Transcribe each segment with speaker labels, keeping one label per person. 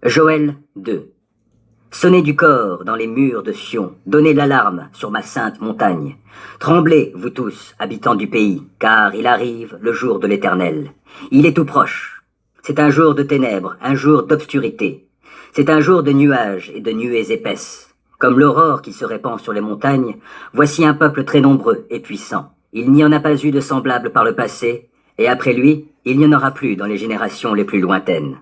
Speaker 1: Joël 2. Sonnez du corps dans les murs de Sion, donnez l'alarme sur ma sainte montagne. Tremblez, vous tous, habitants du pays, car il arrive le jour de l'Éternel. Il est tout proche. C'est un jour de ténèbres, un jour d'obscurité. C'est un jour de nuages et de nuées épaisses. Comme l'aurore qui se répand sur les montagnes, voici un peuple très nombreux et puissant. Il n'y en a pas eu de semblable par le passé, et après lui, il n'y en aura plus dans les générations les plus lointaines.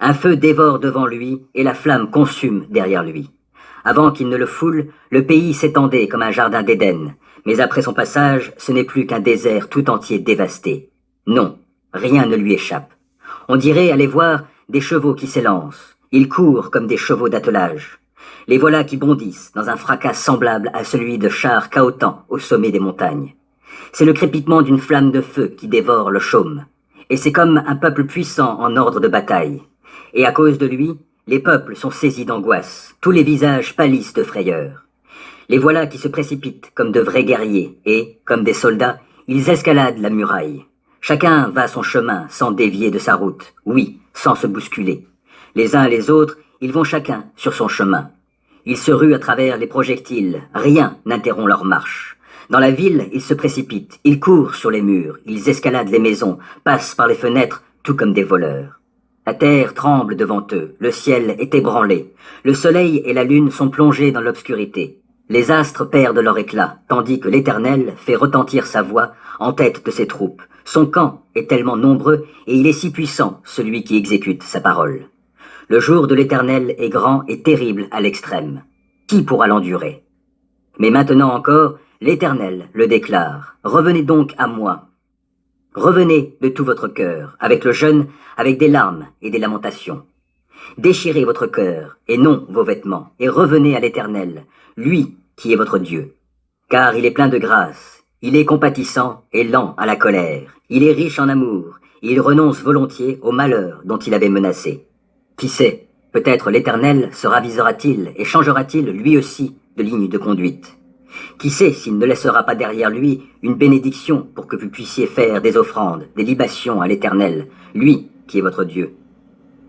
Speaker 1: Un feu dévore devant lui, et la flamme consume derrière lui. Avant qu'il ne le foule, le pays s'étendait comme un jardin d'Éden, mais après son passage, ce n'est plus qu'un désert tout entier dévasté. Non, rien ne lui échappe. On dirait aller voir des chevaux qui s'élancent. Ils courent comme des chevaux d'attelage. Les voilà qui bondissent dans un fracas semblable à celui de chars cahotants au sommet des montagnes. C'est le crépitement d'une flamme de feu qui dévore le chaume. Et c'est comme un peuple puissant en ordre de bataille. Et à cause de lui, les peuples sont saisis d'angoisse, tous les visages pâlissent de frayeur. Les voilà qui se précipitent comme de vrais guerriers, et, comme des soldats, ils escaladent la muraille. Chacun va son chemin sans dévier de sa route, oui, sans se bousculer. Les uns et les autres, ils vont chacun sur son chemin. Ils se ruent à travers les projectiles, rien n'interrompt leur marche. Dans la ville, ils se précipitent, ils courent sur les murs, ils escaladent les maisons, passent par les fenêtres, tout comme des voleurs. La terre tremble devant eux, le ciel est ébranlé, le soleil et la lune sont plongés dans l'obscurité. Les astres perdent leur éclat, tandis que l'Éternel fait retentir sa voix en tête de ses troupes. Son camp est tellement nombreux et il est si puissant, celui qui exécute sa parole. Le jour de l'Éternel est grand et terrible à l'extrême. Qui pourra l'endurer? Mais maintenant encore, l'Éternel le déclare. Revenez donc à moi. Revenez de tout votre cœur, avec le jeûne, avec des larmes et des lamentations. Déchirez votre cœur, et non vos vêtements, et revenez à l'Éternel, lui qui est votre Dieu. Car il est plein de grâce, il est compatissant et lent à la colère, il est riche en amour, et il renonce volontiers au malheur dont il avait menacé. Qui sait, peut-être l'Éternel se ravisera-t-il et changera-t-il lui aussi de ligne de conduite. Qui sait s'il ne laissera pas derrière lui une bénédiction pour que vous puissiez faire des offrandes, des libations à l'Éternel, lui qui est votre Dieu.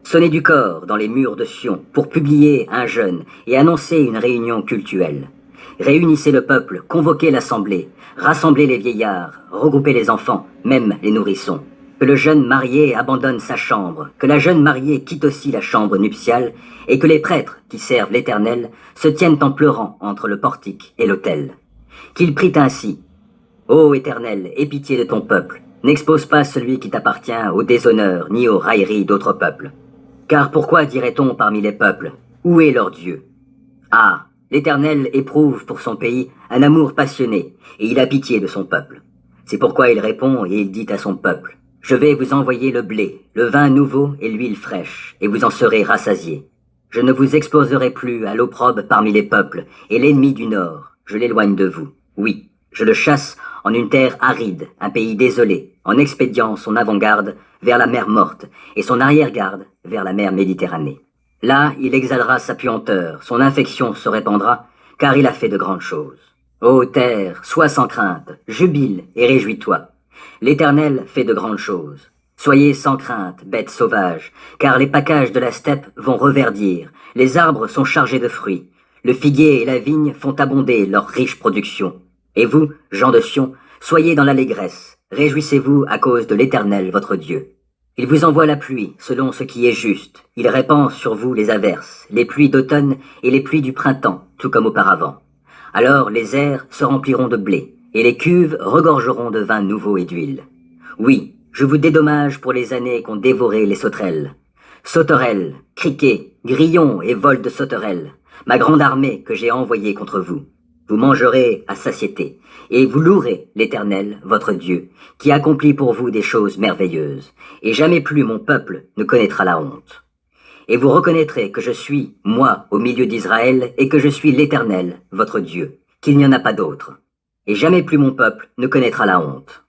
Speaker 1: Sonnez du corps dans les murs de Sion pour publier un jeûne et annoncer une réunion cultuelle. Réunissez le peuple, convoquez l'assemblée, rassemblez les vieillards, regroupez les enfants, même les nourrissons. Que le jeune marié abandonne sa chambre, que la jeune mariée quitte aussi la chambre nuptiale, et que les prêtres qui servent l'Éternel se tiennent en pleurant entre le portique et l'autel. Qu'il prie ainsi. Ô Éternel, aie pitié de ton peuple, n'expose pas celui qui t'appartient au déshonneur ni aux railleries d'autres peuples. Car pourquoi dirait-on parmi les peuples, où est leur Dieu? Ah, l'Éternel éprouve pour son pays un amour passionné, et il a pitié de son peuple. C'est pourquoi il répond et il dit à son peuple, je vais vous envoyer le blé, le vin nouveau et l'huile fraîche, et vous en serez rassasiés. Je ne vous exposerai plus à l'opprobre parmi les peuples, et l'ennemi du nord, je l'éloigne de vous. Oui, je le chasse en une terre aride, un pays désolé, en expédiant son avant-garde vers la mer morte, et son arrière-garde vers la mer Méditerranée. Là, il exhalera sa puanteur, son infection se répandra, car il a fait de grandes choses. Ô terre, sois sans crainte, jubile et réjouis-toi. L'Éternel fait de grandes choses. Soyez sans crainte, bêtes sauvages, car les paccages de la steppe vont reverdir, les arbres sont chargés de fruits, le figuier et la vigne font abonder leur riche production. Et vous, gens de Sion, soyez dans l'allégresse, réjouissez-vous à cause de l'Éternel votre Dieu. Il vous envoie la pluie selon ce qui est juste, il répand sur vous les averses, les pluies d'automne et les pluies du printemps, tout comme auparavant. Alors les airs se rempliront de blé, et les cuves regorgeront de vin nouveau et d'huile. Oui, je vous dédommage pour les années qu'ont dévoré les sauterelles. Sauterelles, criquets, grillons et vols de sauterelles, ma grande armée que j'ai envoyée contre vous. Vous mangerez à satiété, et vous louerez l'Éternel, votre Dieu, qui accomplit pour vous des choses merveilleuses, et jamais plus mon peuple ne connaîtra la honte. Et vous reconnaîtrez que je suis, moi, au milieu d'Israël, et que je suis l'Éternel, votre Dieu, qu'il n'y en a pas d'autre. Et jamais plus mon peuple ne connaîtra la honte.